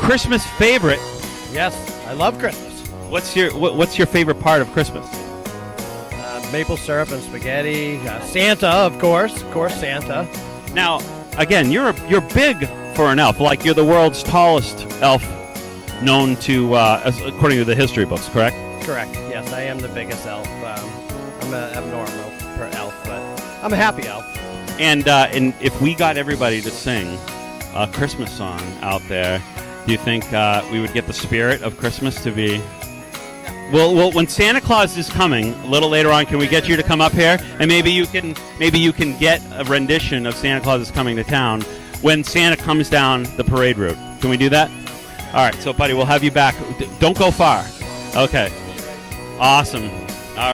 Christmas favorite. Yes, I love Christmas. What's your favorite part of Christmas? Maple syrup and spaghetti. Santa, of course. Santa. Now, again, you're big for an elf. Like, you're the world's tallest elf known to, according to the history books, correct? Correct. Yes, I am the biggest elf. I'm an abnormal elf, but I'm a happy elf. And if we got everybody to sing a Christmas song out there, do you think we would get the spirit of Christmas to be? Well, when Santa Claus is coming a little later on, can we get you to come up here, and maybe you can get a rendition of Santa Claus is Coming to Town when Santa comes down the parade route. Can we do that? All right, so buddy, we'll have you back. Don't go far. Okay. Awesome. All right.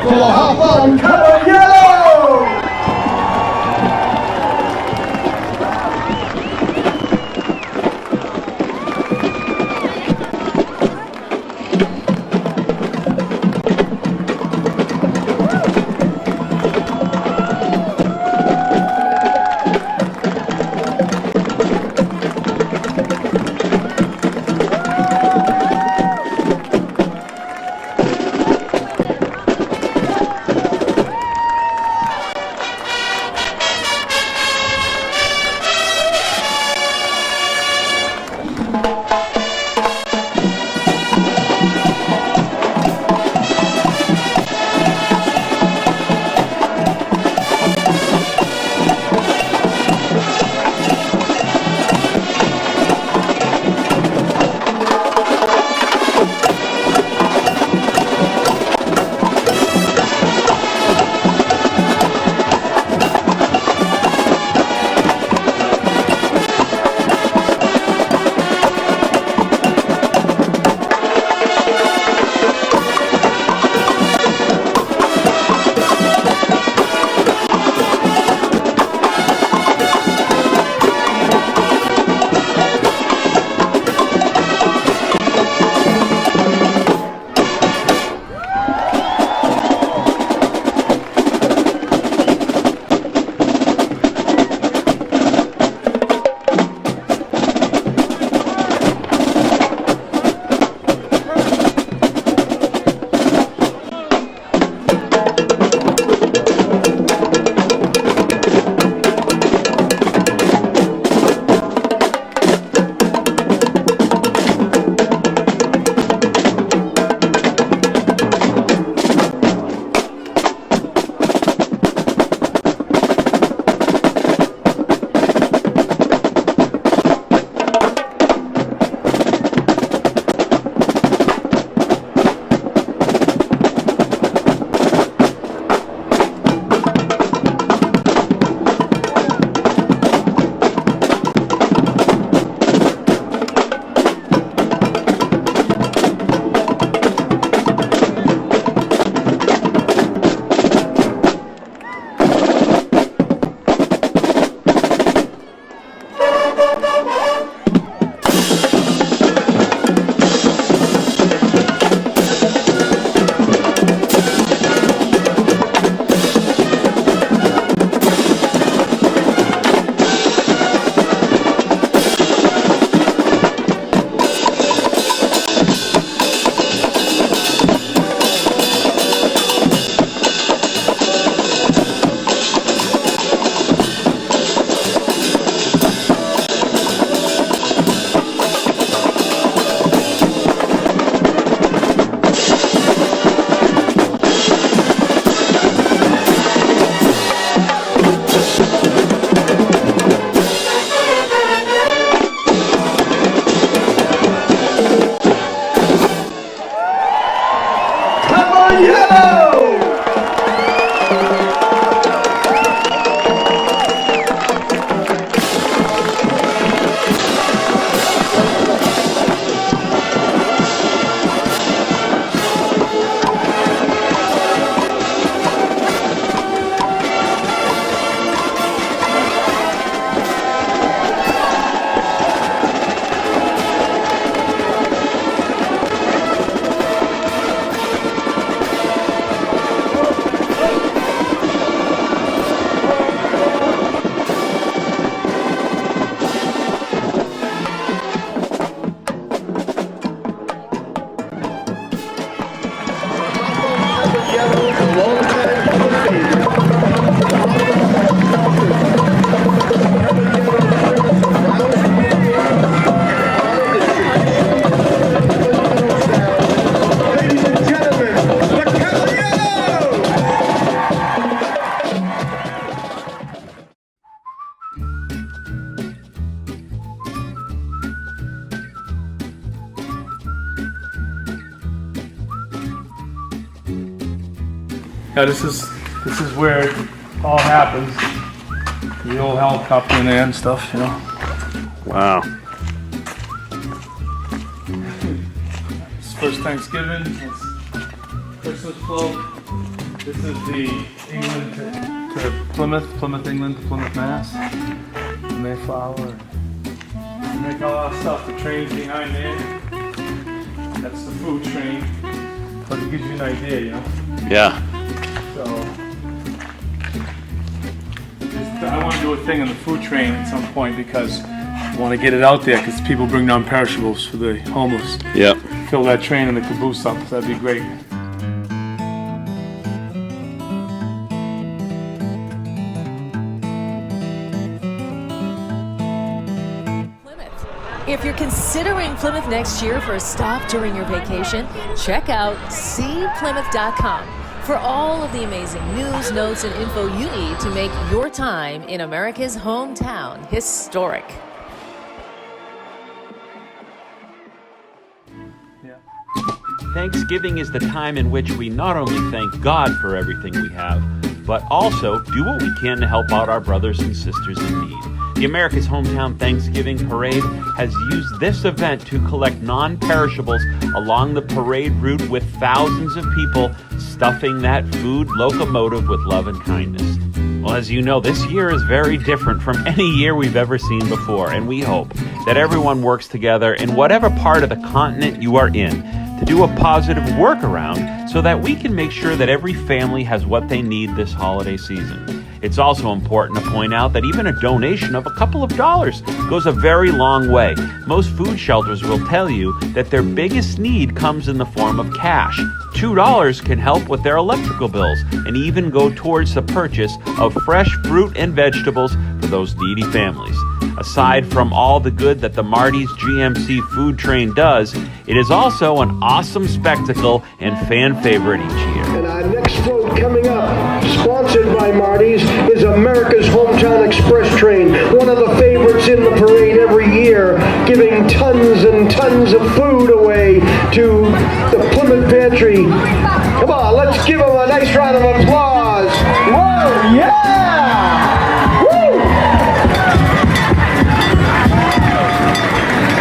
For Hop On Caballero! Yellow! Yeah, this is where it all happens. The old helicopter in there and stuff, you know. Wow. It's first Thanksgiving. It's Christmas float. This is the England to Plymouth, England to Plymouth, Mass. The Mayflower. We make a lot of stuff. The train's behind there. That's the food train. But it gives you an idea, you know. Yeah. So, I want to do a thing on the food train at some point because I want to get it out there because people bring down perishables for the homeless. Yep. Fill that train and the caboose up, so that'd be great. If you're considering Plymouth next year for a stop during your vacation, check out seeplymouth.com for all of the amazing news, notes, and info you need to make your time in America's hometown historic. Thanksgiving is the time in which we not only thank God for everything we have, but also do what we can to help out our brothers and sisters in need. The America's Hometown Thanksgiving Parade has used this event to collect non-perishables along the parade route with thousands of people stuffing that food locomotive with love and kindness. Well, as you know, this year is very different from any year we've ever seen before, and we hope that everyone works together in whatever part of the continent you are in to do a positive workaround so that we can make sure that every family has what they need this holiday season. It's also important to point out that even a donation of a couple of dollars goes a very long way. Most food shelters will tell you that their biggest need comes in the form of cash. $2 can help with their electrical bills and even go towards the purchase of fresh fruit and vegetables for those needy families. Aside from all the good that the Marty's GMC food train does, it is also an awesome spectacle and fan favorite each year. And our next float coming up, sponsored by Marty's, is America's Hometown Express Train, one of the favorites in the parade every year, giving tons and tons of food away to the Plymouth Pantry. Come on, let's give them a nice round of applause. Whoa, yeah! Woo!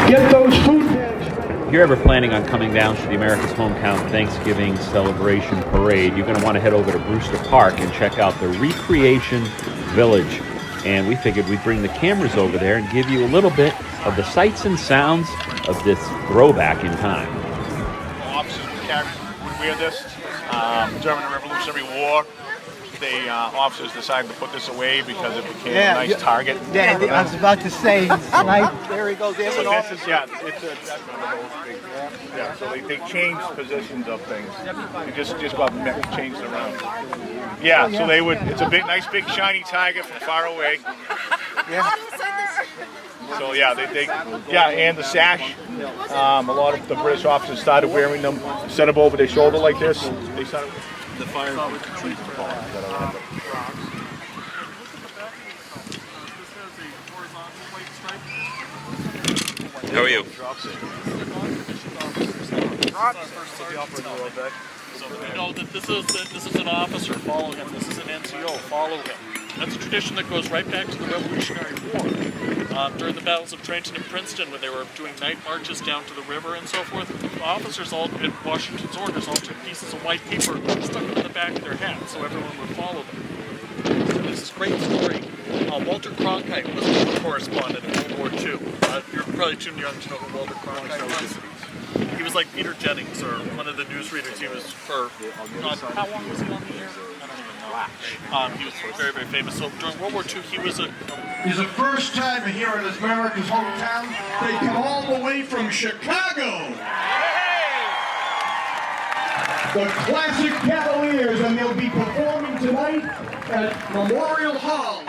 Get those food bags. If you're ever planning on coming down to the America's Hometown Thanksgiving Celebration Parade, you're going to want to head over to Brewster Park and check out the Recreation Village. And we figured we'd bring the cameras over there and give you a little bit of the sights and sounds of this throwback in time. Officers would wear this during the Revolutionary War. The officers decided to put this away because it became a nice target. Yeah, I was about to say, right there he goes. So this is, yeah, so they changed positions of things. They just about changed around. Yeah, so they would, it's a big, nice big shiny target from far away. Yeah. So yeah, and the sash. A lot of the British officers started wearing them, set them over their shoulder like this. They started. The fire. How are you? So that we know that this is an officer, follow him. This is an NCO, follow him. That's a tradition that goes right back to the Revolutionary War. During the battles of Trenton and Princeton, when they were doing night marches down to the river and so forth, the officers all, in Washington's orders, all took pieces of white paper, stuck them in the back of their hats so everyone would follow them. So there's this great story. Walter Cronkite was a war correspondent in World War II. You're probably too young to know who Walter Cronkite was. He was like Peter Jennings, or one of the newsreaders. He was for, how long was he on the air? I don't even know. He was very, very famous. So during World War II, he was a... Is the first time here in America's hometown. They come all the way from Chicago. The Classic Cavaliers, and they'll be performing tonight at Memorial Hall.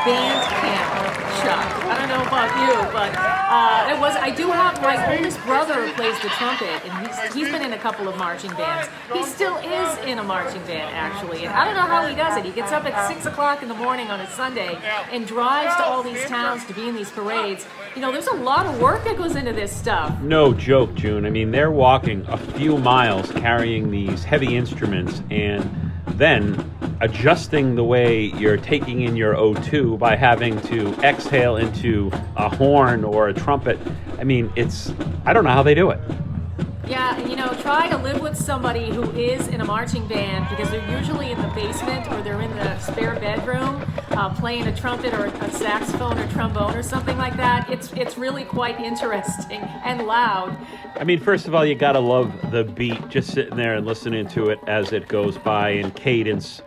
band camp, Chuck. I don't know about you, but I do have my oldest brother who plays the trumpet, and he's been in a couple of marching bands. He still is in a marching band, actually, and I don't know how he does it. He gets up at 6 o'clock in the morning on a Sunday and drives to all these towns to be in these parades. You know, there's a lot of work that goes into this stuff. No joke, June. I mean, they're walking a few miles carrying these heavy instruments and then adjusting the way you're taking in your O2 by having to exhale into a horn or a trumpet. I mean, I don't know how they do it. Yeah, and you know, try to live with somebody who is in a marching band, because they're usually in the basement or they're in the spare bedroom playing a trumpet or a saxophone or trombone or something like that. It's really quite interesting and loud. I mean, first of all, you gotta love the beat, just sitting there and listening to it as it goes by in cadence.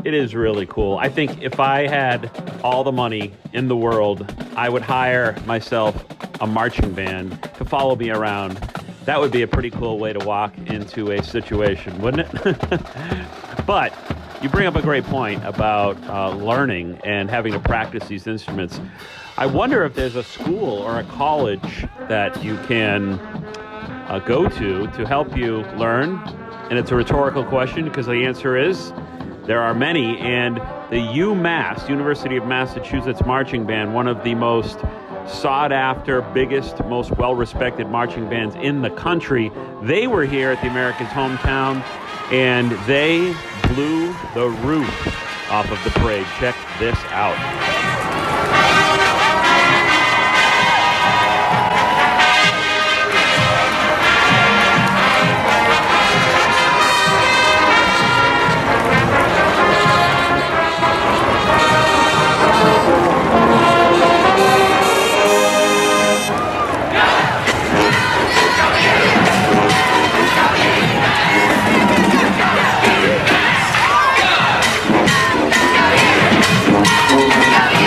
It is really cool. I think if I had all the money in the world, I would hire myself a marching band to follow me around. That would be a pretty cool way to walk into a situation, wouldn't it? But you bring up a great point about learning and having to practice these instruments. I wonder if there's a school or a college that you can go to help you learn. And it's a rhetorical question, because the answer is there are many. And the UMass, University of Massachusetts Marching Band, one of the most sought after, biggest, most well-respected marching bands in the country. They were here at the America's Hometown, and they blew the roof off of the parade. Check this out. Cavaliers!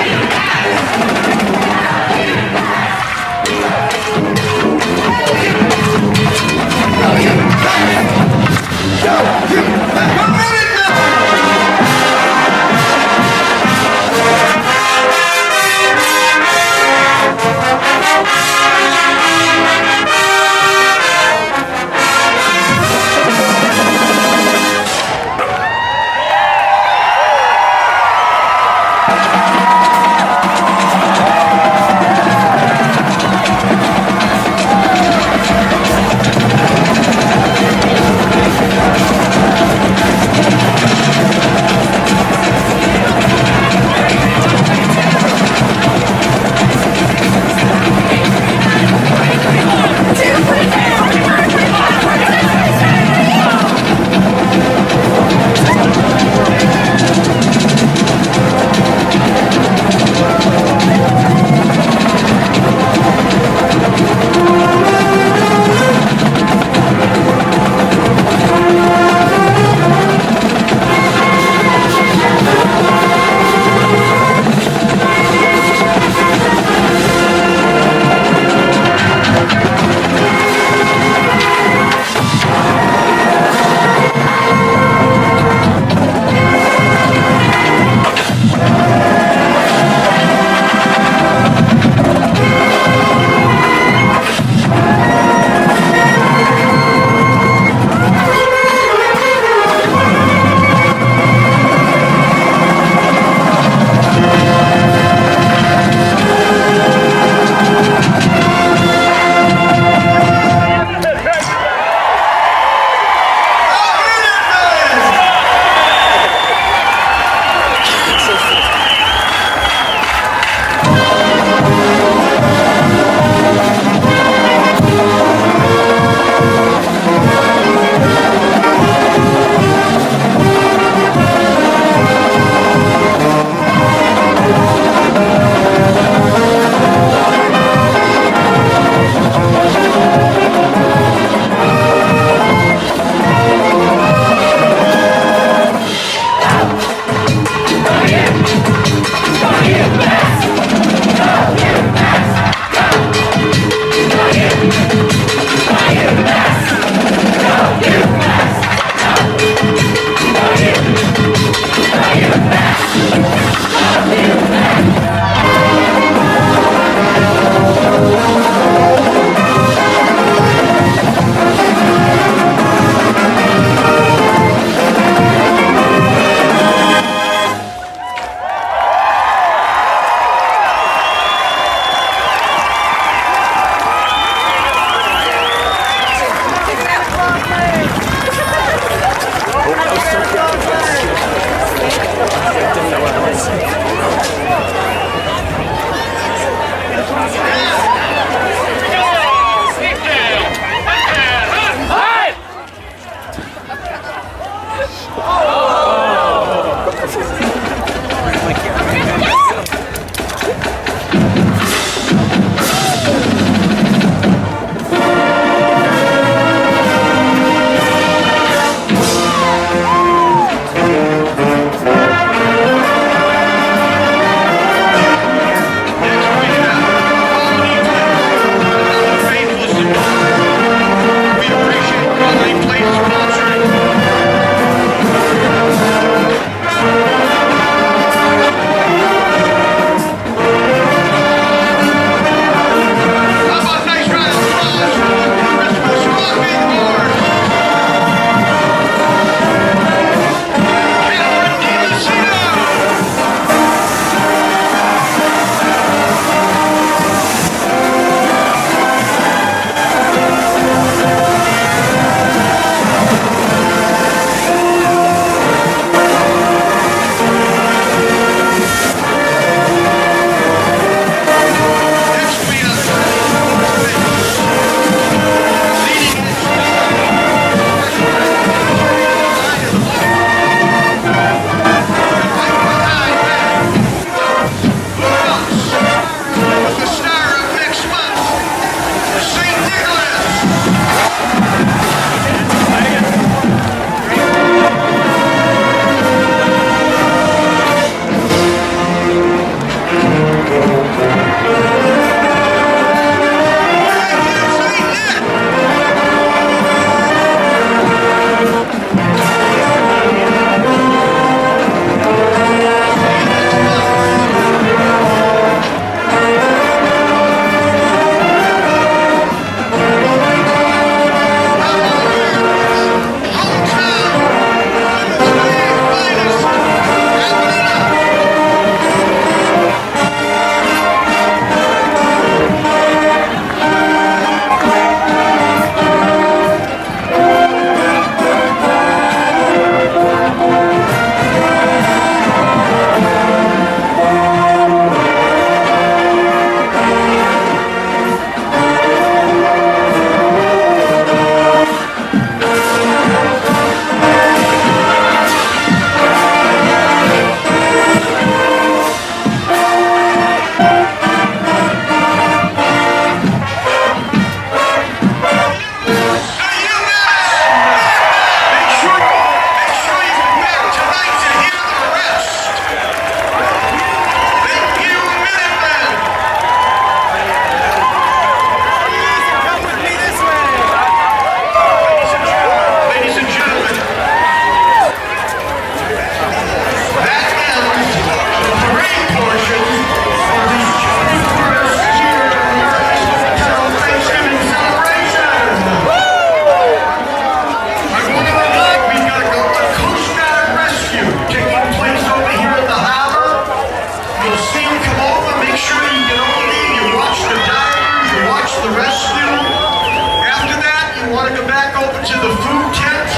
to the food tent.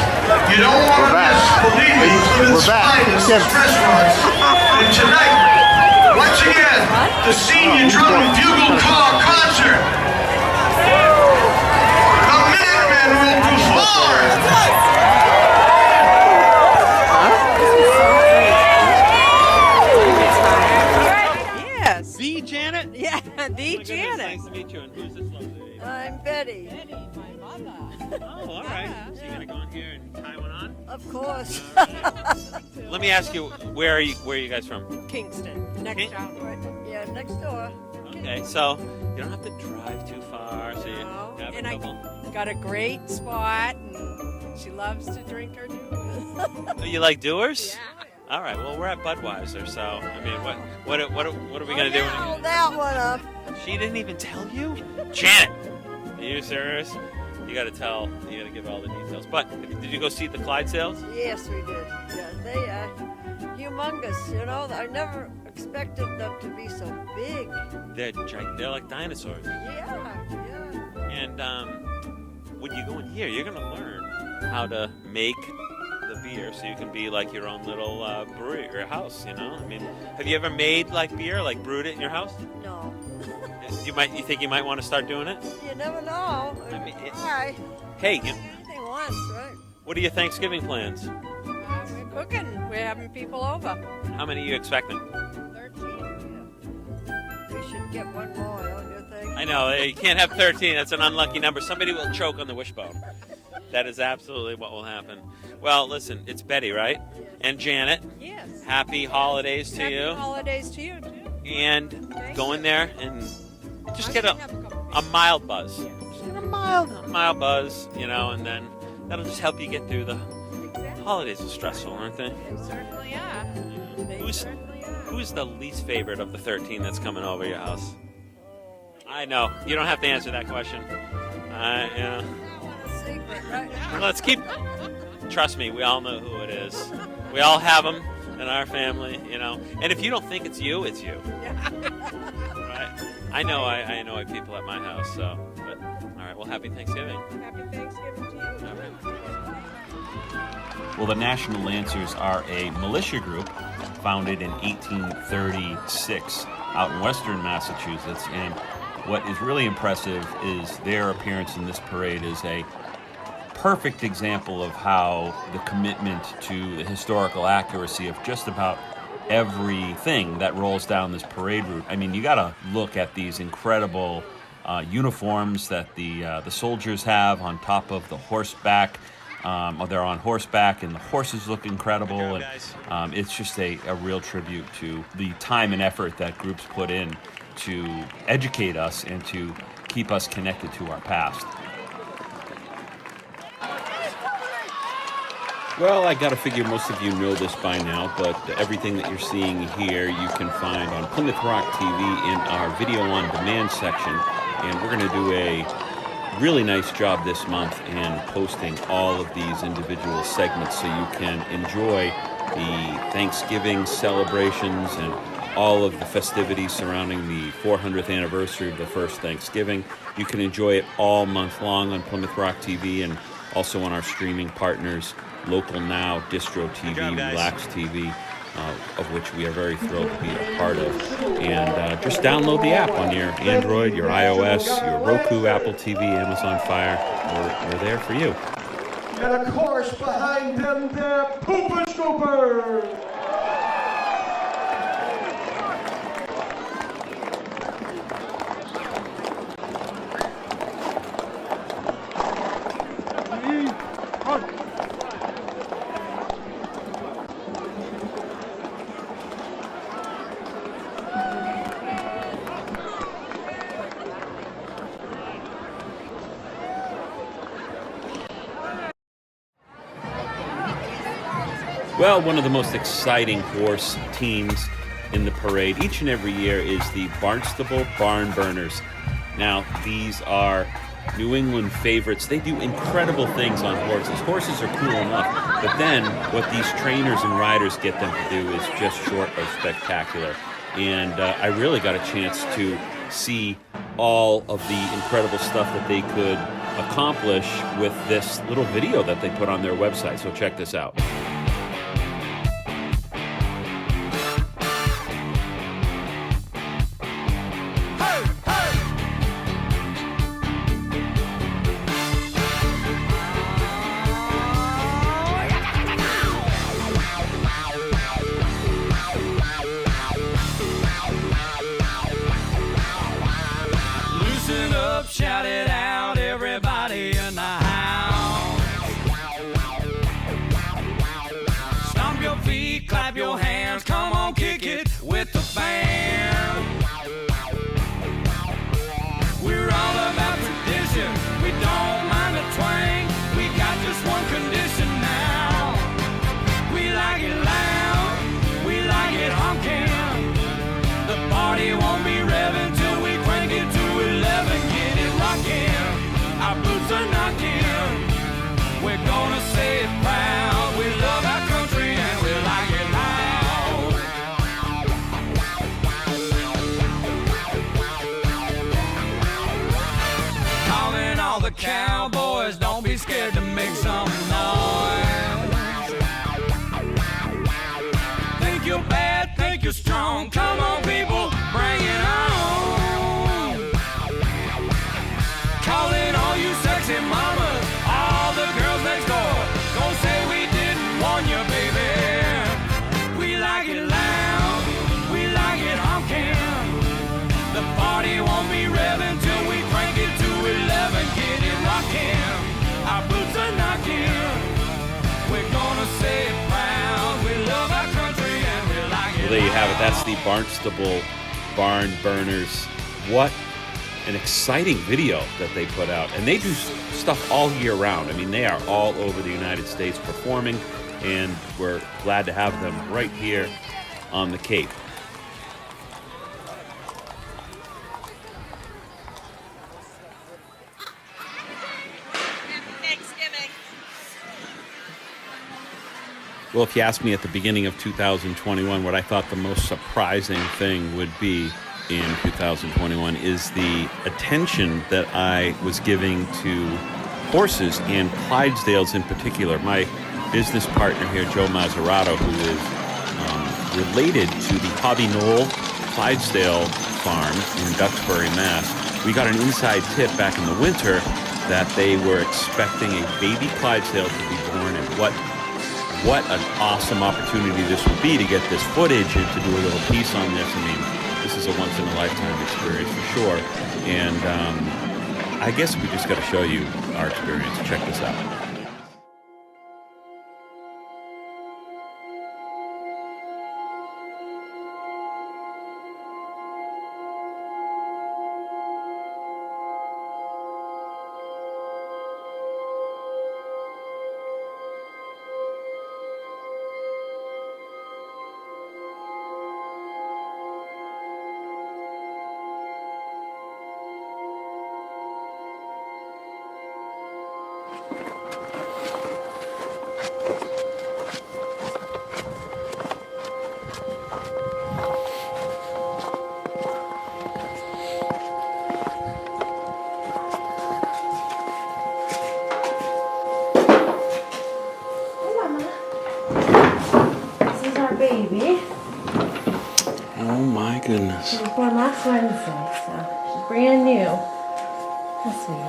You don't want to miss, believe me, Plymouth's finest restaurants. And tonight, once again, the Senior Drum and Bugle Corps concert. The Minutemen will perform. Yes. The Janet? Yeah, the Oh my goodness, Janet. nice to meet you. And who's this lovely lady? I'm Betty. My mother. Oh, all right. So you're gonna go in here and tie one on? Of course. Let me ask you, where are you guys from? Kingston. Next town. Right. Yeah, next door. Okay, so you don't have to drive too far, so you No, have and a I couple. got a great spot, and she loves to drink her juice. Oh, you like doers? Yeah. All right. Well, we're at Budweiser, so I mean, what are we gonna do? Hold that one up. She didn't even tell you, Janet. Are you serious? You gotta tell. You gotta give all the details. But did you go see the Clydesdales? Yes, we did. Yeah, they are humongous. You know, I never expected them to be so big. They're like dinosaurs. Yeah. And when you go in here, you're gonna learn how to make the beer, so you can be like your own little brewery or house. You know, I mean, have you ever made like beer, like brewed it in your house? No. You think you might want to start doing it? You never know. I mean, Why? Hey, Anything once, right? what are your Thanksgiving plans? We're cooking. We're having people over. How many are you expecting? 13. We should get one more, don't you think? I know, you can't have 13. That's an unlucky number. Somebody will choke on the wishbone. That is absolutely what will happen. Well, listen, it's Betty, right? And Janet. Yes. Happy holidays to you. Happy holidays to you, too. And go in there and just get a mild buzz. Just get a mild buzz, you know, and then that'll just help you get through the holidays. Are stressful, aren't they? They certainly are. Who's the least favorite of the 13 that's coming over your house? I know. You don't have to answer that question. Yeah. Secret, right? Let's keep. Trust me, we all know who it is. We all have them in our family, you know. And if you don't think it's you, it's you. Right? I know I have people at my house, so. But all right. Well, happy Thanksgiving. Happy Thanksgiving to you. All right. Well, the National Lancers are a militia group founded in 1836 out in western Massachusetts. And what is really impressive is their appearance in this parade is a perfect example of how the commitment to the historical accuracy of just about everything that rolls down this parade route. I mean, you got to look at these incredible uniforms that the soldiers have on top of the horseback. They're on horseback, and the horses look incredible. And it's just a real tribute to the time and effort that groups put in to educate us and to keep us connected to our past. Well, I gotta figure most of you know this by now, but everything that you're seeing here you can find on Plymouth Rock TV in our video on demand section. And we're gonna do a really nice job this month in posting all of these individual segments so you can enjoy the Thanksgiving celebrations and all of the festivities surrounding the 400th anniversary of the first Thanksgiving. You can enjoy it all month long on Plymouth Rock TV and also on our streaming partners, Local Now, Distro TV, Relax TV, of which we are very thrilled to be a part of. And just download the app on your Android, your iOS, your Roku, Apple TV, Amazon Fire. We're there for you. And of course, behind them, they're Pooper Scoopers. Well, one of the most exciting horse teams in the parade each and every year is the Barnstable Barn Burners. Now, these are New England favorites. They do incredible things on horses. Horses are cool enough, but then what these trainers and riders get them to do is just short of spectacular. And I really got a chance to see all of the incredible stuff that they could accomplish with this little video that they put on their website. So check this out. Loosen up, shout it out, everybody in the house. Stomp your feet, clap your hands, come on, kick it with the band. We're all about tradition, we don't mind the twang. We got just one condition now. We like it loud, we like it honking. The party won't be revving till we crank it to 11. Get it rocking, our boots are knocking. We're gonna say it proud. We love our country and we like it loud. Calling all the cowboys, don't be scared to make some noise. Think you're bad, think you're strong. Come on, people, bring it on. Calling all you sexy mamas, all the girls next door. Don't say we didn't warn you, baby. We like it loud, we like it honking. The party won't be revving till we crank it to 11. Get it rocking, our boots are knocking. We're gonna say it proud. We love our country and we like it. Well, there you have it. That's the Barnstable Barn Burners. What an exciting video that they put out. And they do stuff all year round. I mean, they are all over the United States performing, and we're glad to have them right here on the Cape. Well, if you asked me at the beginning of 2021 what I thought the most surprising thing would be in 2021 is the attention that I was giving to horses and Clydesdales in particular. My business partner here, Joe Mazzarato, who is related to the Hobby Knoll Clydesdale farm in Duxbury, Mass. We got an inside tip back in the winter that they were expecting a baby Clydesdale to be born, and what an awesome opportunity this would be to get this footage and to do a little piece on this. I mean, this is a once-in-a-lifetime experience for sure. And I guess we just got to show you our experience. Check this out. Baby. Oh my goodness. She was born last Wednesday, so she's brand new. That's sweet.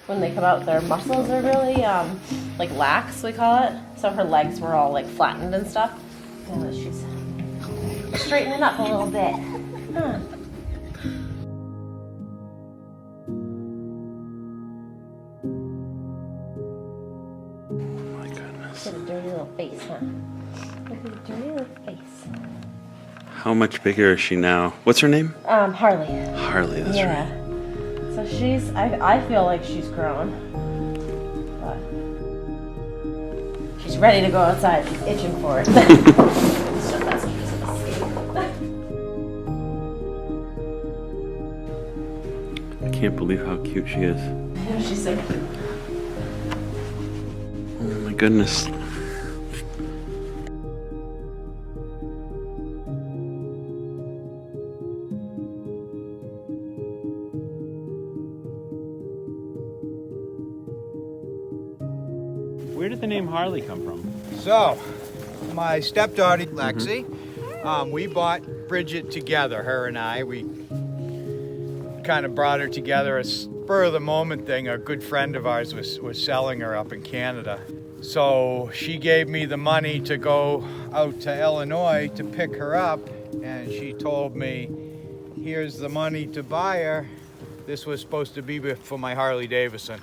When they come out, their muscles are really like lax, we call it. So her legs were all like flattened and stuff. And she's straightening up a little bit. Huh. Oh my goodness. Got a dirty little face, huh? Look at the dirty little face. How much bigger is she now? What's her name? Harley. Harley, that's right. Yeah. So she's, I feel like she's grown. But She's ready to go outside. She's itching for it. I can't believe how cute she is. Yeah, she's so cute. Oh my goodness. Where did the name Harley come from? So, my stepdaughter, Lexi, we bought Bridget together, her and I. We kind of brought her together as spur of the moment thing. A good friend of ours was selling her up in Canada. So she gave me the money to go out to Illinois to pick her up, and she told me, here's the money to buy her. This was supposed to be for my Harley Davidson.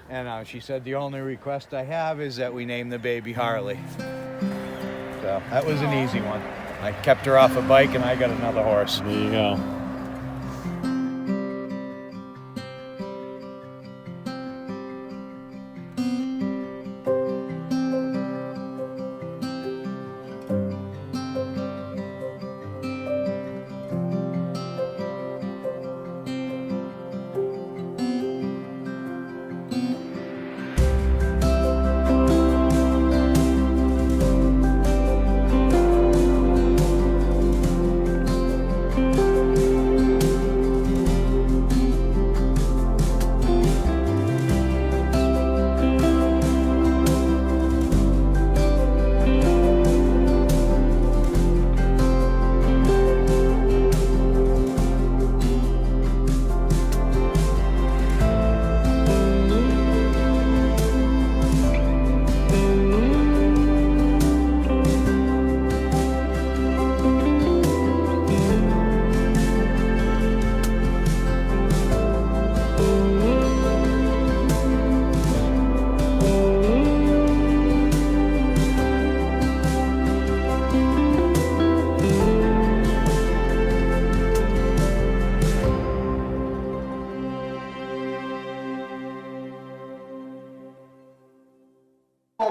And she said, the only request I have is that we name the baby Harley. So that was an easy one. I kept her off a bike and I got another horse. There you go.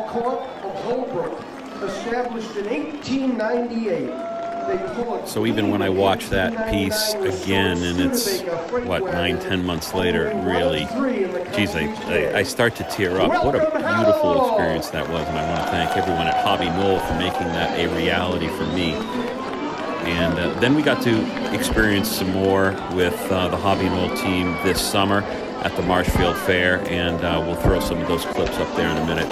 Court of Holbrook, established in 1898. So even when I watch that piece again, and it's, what, 9-10 months later, really, geez, I start to tear up. What a beautiful experience that was, and I want to thank everyone at Hobby Knoll for making that a reality for me. And then we got to experience some more with the Hobby Knoll team this summer at the Marshfield Fair, and we'll throw some of those clips up there in a minute.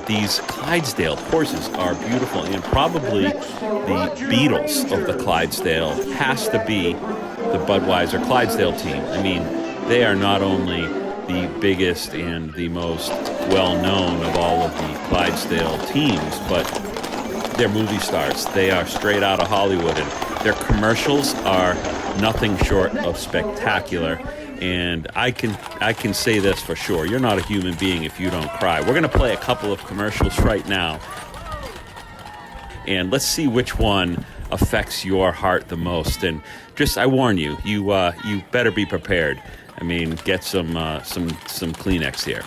These Clydesdale horses are beautiful, and probably the Beatles of the Clydesdale has to be the Budweiser Clydesdale team. I mean, they are not only the biggest and the most well-known of all of the Clydesdale teams, but they're movie stars. They are straight out of Hollywood, and their commercials are nothing short of spectacular. And I can say this for sure: you're not a human being if you don't cry. We're going to play a couple of commercials right now, and let's see which one affects your heart the most. And just, I warn you, you better be prepared. I mean, get some Kleenex here.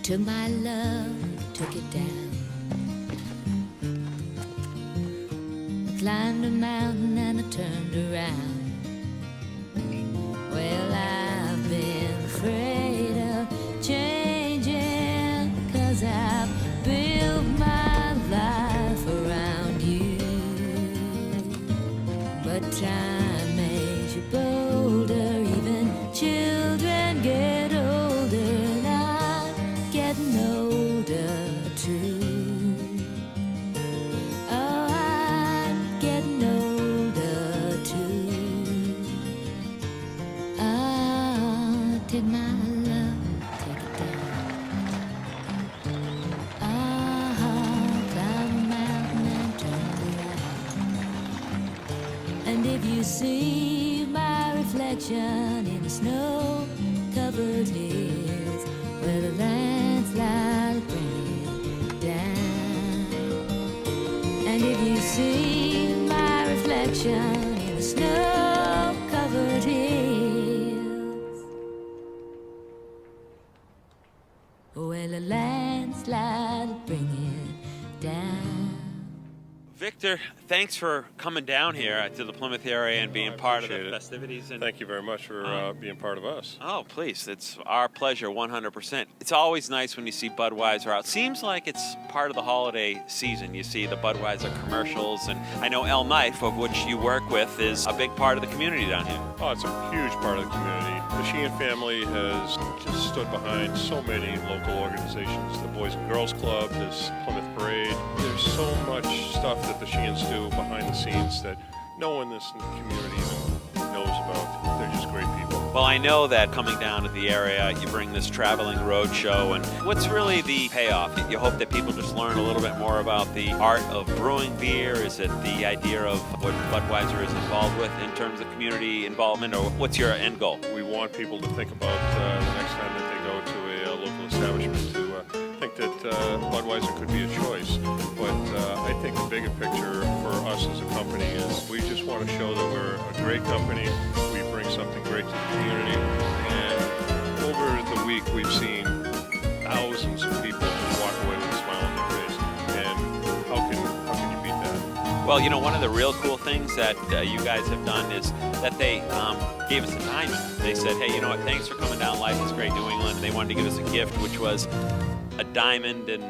Took my love, took it down. I climbed a mountain and I turned around. Well, I've been afraid of changing, 'cause I've built my life around you. But time makes you bolder, even children get older. Getting older too. Oh, I'm getting older too. Take my love, take it down. Climb a mountain and turn around. And if you see my reflection in the snow-covered hills, where the landslide bring it down. And if you see my reflection in the snow-covered hills, where the landslide bring it down. Victor, thanks for coming down here to the Plymouth area and being part of the appreciate it. festivities. And Thank you very much for being part of us. oh, please, it's our pleasure, 100%. It's always nice when you see Budweiser out. Seems like it's part of the holiday season. You see the Budweiser commercials, and I know El Knife, of which you work with, is a big part of the community down here. Oh, it's a huge part of the community. The Sheehan family has just stood behind so many local organizations. The Boys and Girls Club, this Plymouth Parade. There's so much stuff that the Sheehans do behind the scenes that no one in this community even knows about. They're just great people. Well, I know that coming down to the area, you bring this traveling road show, and what's really the payoff? You hope that people just learn a little bit more about the art of brewing beer? Is it the idea of what Budweiser is involved with in terms of community involvement, or what's your end goal? We want people to think about the next time that they go to a local establishment to think that Budweiser could be a choice. But I think the bigger picture for us as a company is we just want to show that we're a great company. We bring something great to the community. And over the week, we've seen thousands of people just walk away with a smile on their face. And how can you beat that? Well, you know, one of the real cool things that you guys have done is that they gave us a diamond. They said, hey, you know what, thanks for coming down. Life is Great New England. They wanted to give us a gift, which was a diamond, and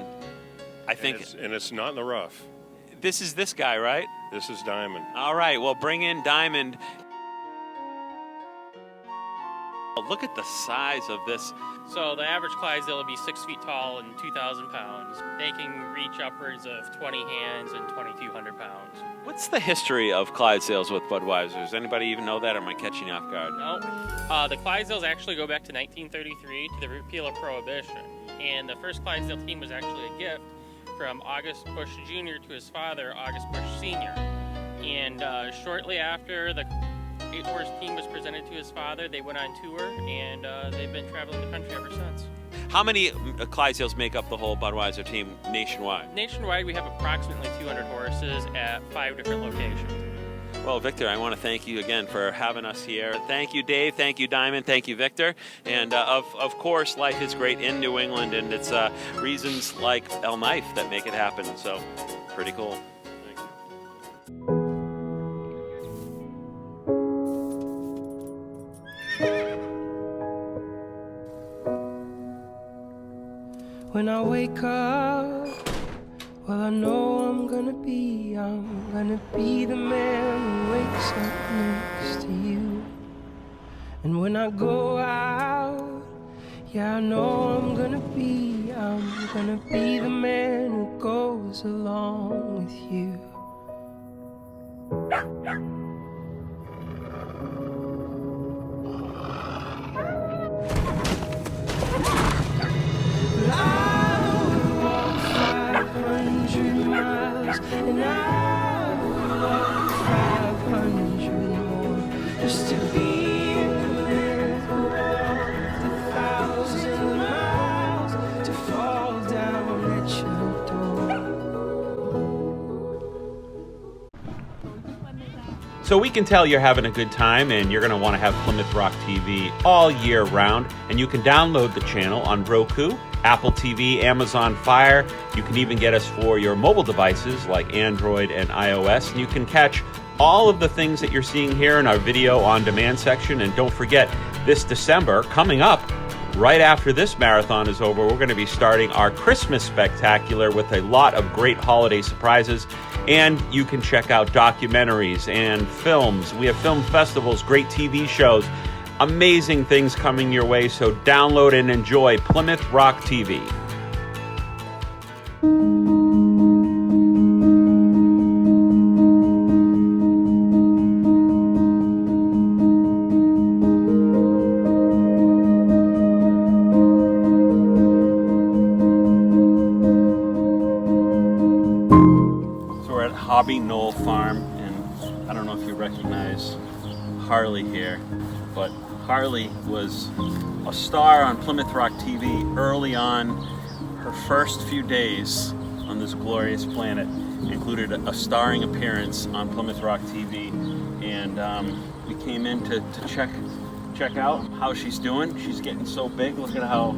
I think... And it's not in the rough. This is this guy, right? This is Diamond. All right, well, bring in Diamond. Look at the size of this. So the average Clydesdale will be 6 feet tall and 2,000 pounds. They can reach upwards of 20 hands and 2,200 pounds. What's the history of Clydesdales with Budweiser? Does anybody even know that, or am I catching you off guard? No, the Clydesdales actually go back to 1933 to the repeal of Prohibition. And the first Clydesdale team was actually a gift from August Bush Jr. to his father, August Bush Sr. And shortly after the 8-horse team was presented to his father, they went on tour, and they've been traveling the country ever since. How many Clydesdales make up the whole Budweiser team nationwide? Nationwide, we have approximately 200 horses at 5 different locations. Well, Victor, I want to thank you again for having us here. Thank you, Dave. Thank you, Diamond. Thank you, Victor. And of course, life is great in New England, and it's reasons like El Knife that make it happen. So, pretty cool. Thank you. When I wake up, well, I know I'm gonna be the man who wakes up next to you. And when I go out, yeah, I know I'm gonna be the man who goes along with you. And I would walk 500 more just to be with the world, 1,000 miles to fall down at your door. So we can tell you're having a good time, and you're going to want to have Plymouth Rock TV all year round. And you can download the channel on Roku, Apple TV, Amazon Fire. You can even get us for your mobile devices like Android and iOS. And you can catch all of the things that you're seeing here in our video on demand section. And don't forget, this December, coming up, right after this marathon is over, we're going to be starting our Christmas Spectacular with a lot of great holiday surprises. And you can check out documentaries and films. We have film festivals, great TV shows, amazing things coming your way. So download and enjoy Plymouth Rock TV. Hobby Knoll Farm, and I don't know if you recognize Harley here, but Harley was a star on Plymouth Rock TV early on. Her first few days on this glorious planet included a starring appearance on Plymouth Rock TV, and we came in to check out how she's doing. She's getting so big. Look at how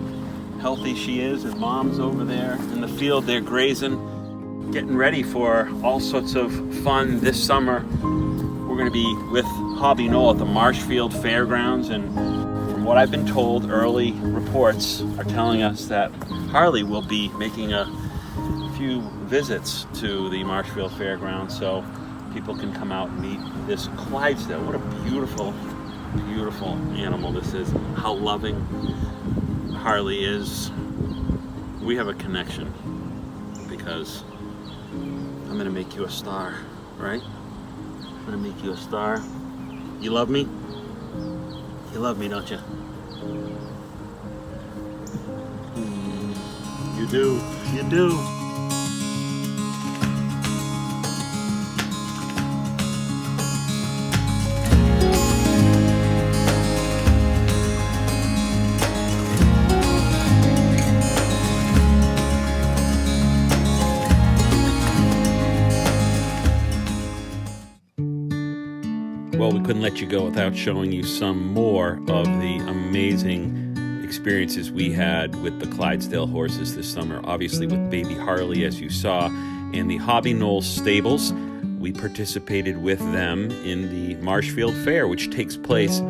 healthy she is, and Mom's over there in the field. They're grazing, getting ready for all sorts of fun this summer. We're going to be with Hobby Knoll at the Marshfield Fairgrounds, and from what I've been told, early reports are telling us that Harley will be making a few visits to the Marshfield Fairgrounds, so people can come out and meet this Clydesdale. What a beautiful, beautiful animal this is. How loving Harley is. We have a connection because I'm gonna make you a star, right? I'm gonna make you a star. You love me? You love me, don't you? You do. You do. Well, we couldn't let you go without showing you some more of the amazing experiences we had with the Clydesdale horses this summer. Obviously with baby Harley, as you saw, in the Hobby Knoll stables. We participated with them in the Marshfield Fair, which takes place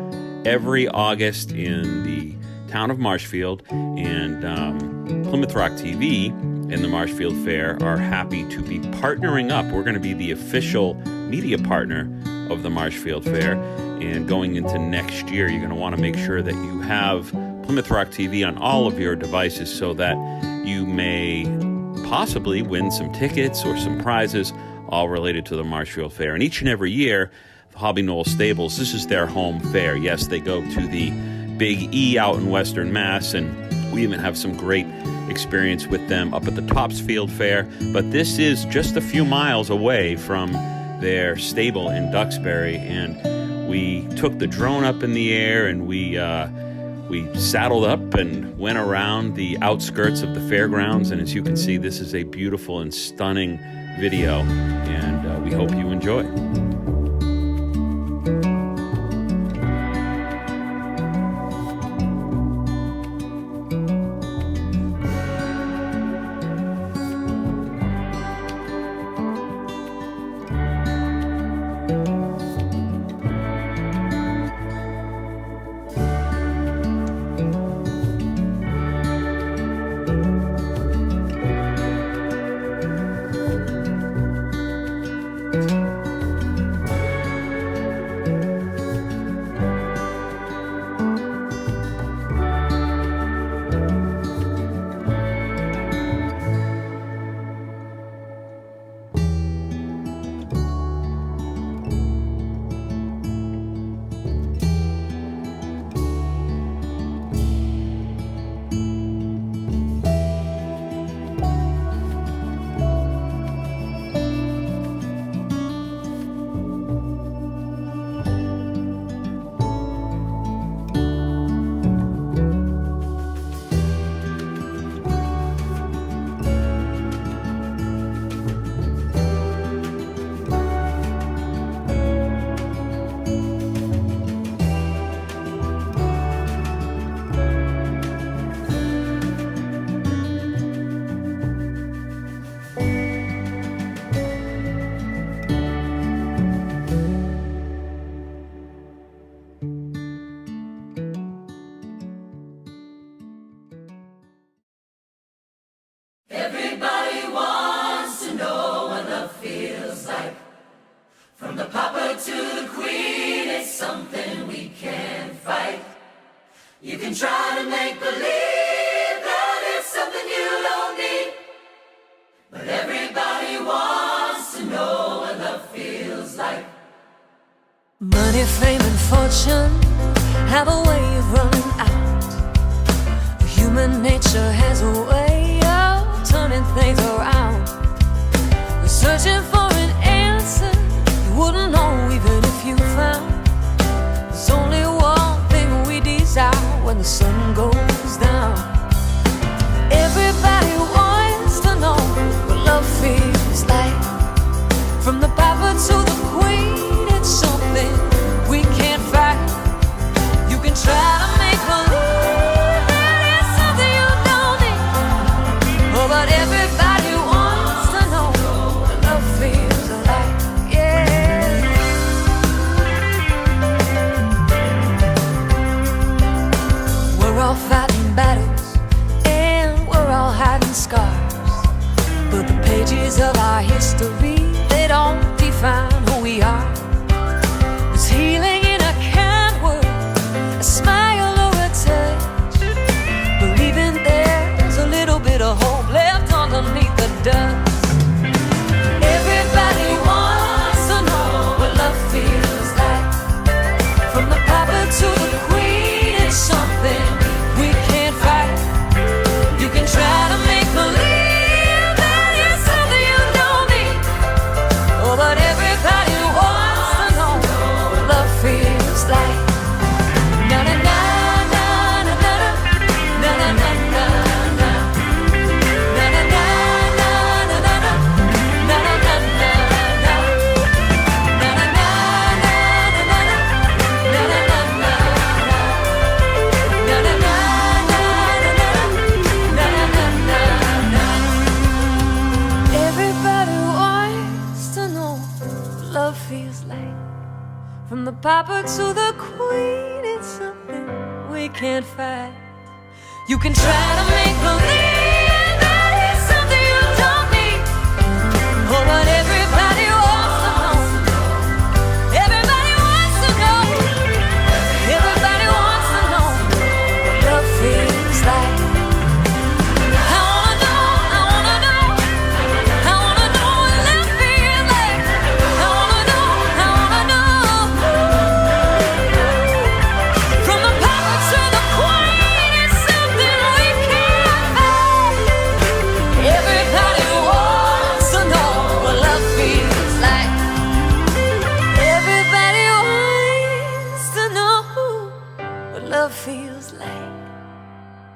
every August in the town of Marshfield, and Plymouth Rock TV and the Marshfield Fair are happy to be partnering up. We're going to be the official media partner of the Marshfield Fair, and going into next year, you're going to want to make sure that you have Plymouth Rock TV on all of your devices so that you may possibly win some tickets or some prizes all related to the Marshfield Fair. And each and every year, the Hobby Knoll Stables, this is their home fair. Yes, they go to the Big E out in Western Mass, and we even have some great experience with them up at the Topsfield Fair. But this is just a few miles away from their stable in Duxbury, and we took the drone up in the air, and we saddled up and went around the outskirts of the fairgrounds. And as you can see, this is a beautiful and stunning video, and we hope you enjoy. Everybody wants to know what love feels like. From the papa to the queen, it's something we can't fight. You can try to make believe that it's something you don't need, but everybody wants to know what love feels like. Money, fame, and fortune have a way of running out. Human nature has a way of turning things around. We're searching for an answer the sun goes down. Everybody wants to know what love feels like. From the papa to the queen, it's something we can't fight. You can try to make believe that it's something you don't need. Oh, but everybody wants to know what love feels like. Yeah. We're all fighting battles and we're all hiding scars, but the pages of our history, they don't define who we are. There's healing in a kind word, a smile or a touch, believing there's a little bit of hope left underneath the dust. Everybody wants to know what love feels like. From the papa to the queen, it's something we can't fight. You can try to make believe that it's something you don't need. Oh, but everybody wants to know what love feels like. Na na na na na na na na na na na. Na na na na na na na. Na na na na na. Na na na na na na. Na na na na na. Na na na na na na. Na na na na. Everybody wants to know what love feels like. From the papa to the queen, it's something we can't fight. You can try to make believe that it's something you don't need. Oh, but everybody wants to know. Everybody wants to know. Everybody wants to know what love feels like. I wanna know, I wanna know. I wanna know what love feels like. I wanna know, I wanna know. From the papa to the queen, it's something we can't fight. Everybody wants to know what love feels like. Everybody wants to know what love feels like.